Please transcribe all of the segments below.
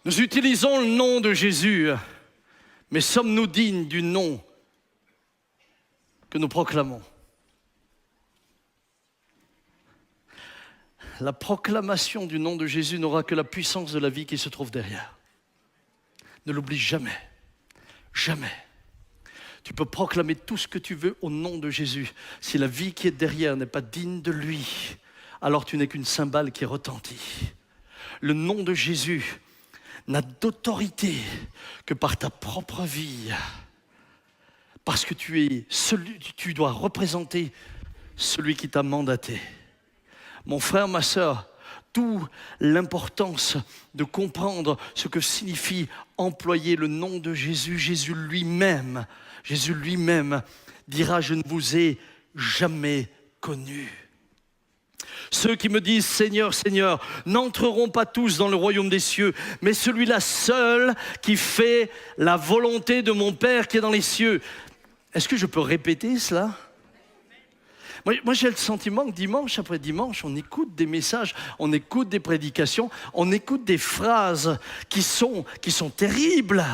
Nous utilisons le nom de Jésus, mais sommes-nous dignes du nom que nous proclamons? La proclamation du nom de Jésus n'aura que la puissance de la vie qui se trouve derrière. Ne l'oublie jamais, jamais. Tu peux proclamer tout ce que tu veux au nom de Jésus. Si la vie qui est derrière n'est pas digne de lui, alors tu n'es qu'une cymbale qui retentit. Le nom de Jésus n'a d'autorité que par ta propre vie. Parce que tu dois représenter celui qui t'a mandaté. Mon frère, ma sœur, d'où l'importance de comprendre ce que signifie employer le nom de Jésus. Jésus lui-même dira « Je ne vous ai jamais connu ». Ceux qui me disent « Seigneur, Seigneur » n'entreront pas tous dans le royaume des cieux, mais celui-là seul qui fait la volonté de mon Père qui est dans les cieux. Est-ce que je peux répéter cela ? Moi, j'ai le sentiment que dimanche après dimanche, on écoute des messages, on écoute des prédications, on écoute des phrases qui sont terribles.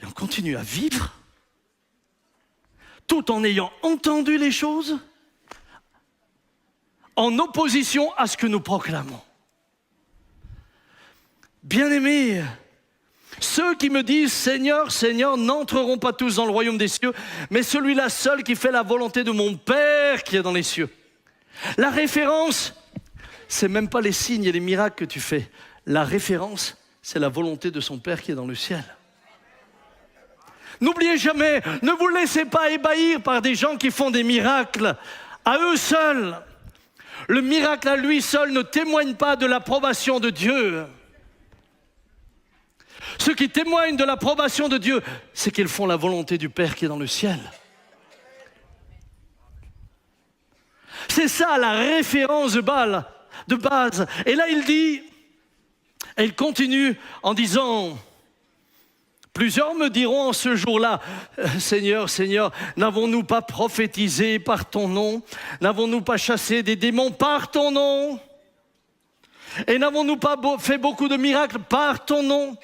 Et on continue à vivre, tout en ayant entendu les choses, en opposition à ce que nous proclamons. Bien-aimés, ceux qui me disent « Seigneur, Seigneur » n'entreront pas tous dans le royaume des cieux, mais celui-là seul qui fait la volonté de mon Père qui est dans les cieux. La référence, c'est même pas les signes et les miracles que tu fais. La référence, c'est la volonté de son Père qui est dans le ciel. N'oubliez jamais, ne vous laissez pas ébahir par des gens qui font des miracles à eux seuls. Le miracle à lui seul ne témoigne pas de l'approbation de Dieu. Ceux qui témoignent de l'approbation de Dieu, c'est qu'ils font la volonté du Père qui est dans le ciel. C'est ça la référence de base. Et là il dit, et il continue en disant, plusieurs me diront en ce jour-là, Seigneur, Seigneur, n'avons-nous pas prophétisé par ton nom? N'avons-nous pas chassé des démons par ton nom? Et n'avons-nous pas fait beaucoup de miracles par ton nom?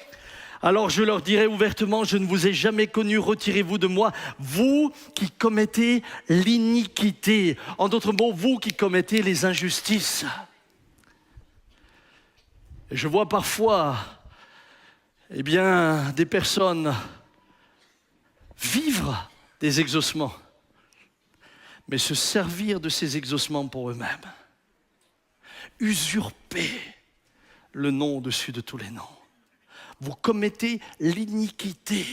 Alors je leur dirai ouvertement, je ne vous ai jamais connu, retirez-vous de moi, vous qui commettez l'iniquité. En d'autres mots, vous qui commettez les injustices. Et je vois parfois, des personnes vivre des exaucements, mais se servir de ces exaucements pour eux-mêmes. Usurper le nom au-dessus de tous les noms. Vous commettez l'iniquité.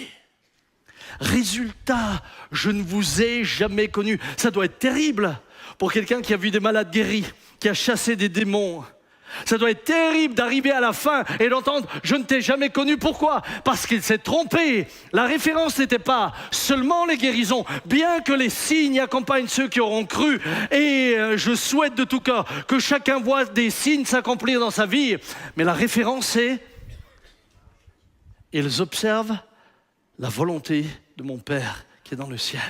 Résultat, je ne vous ai jamais connu. Ça doit être terrible pour quelqu'un qui a vu des malades guéris, qui a chassé des démons. Ça doit être terrible d'arriver à la fin et d'entendre « Je ne t'ai jamais connu ». Pourquoi ? Parce qu'il s'est trompé. La référence n'était pas seulement les guérisons, bien que les signes accompagnent ceux qui auront cru. Et je souhaite de tout cœur que chacun voit des signes s'accomplir dans sa vie. Mais la référence c'est « Ils observent la volonté de mon Père qui est dans le ciel ».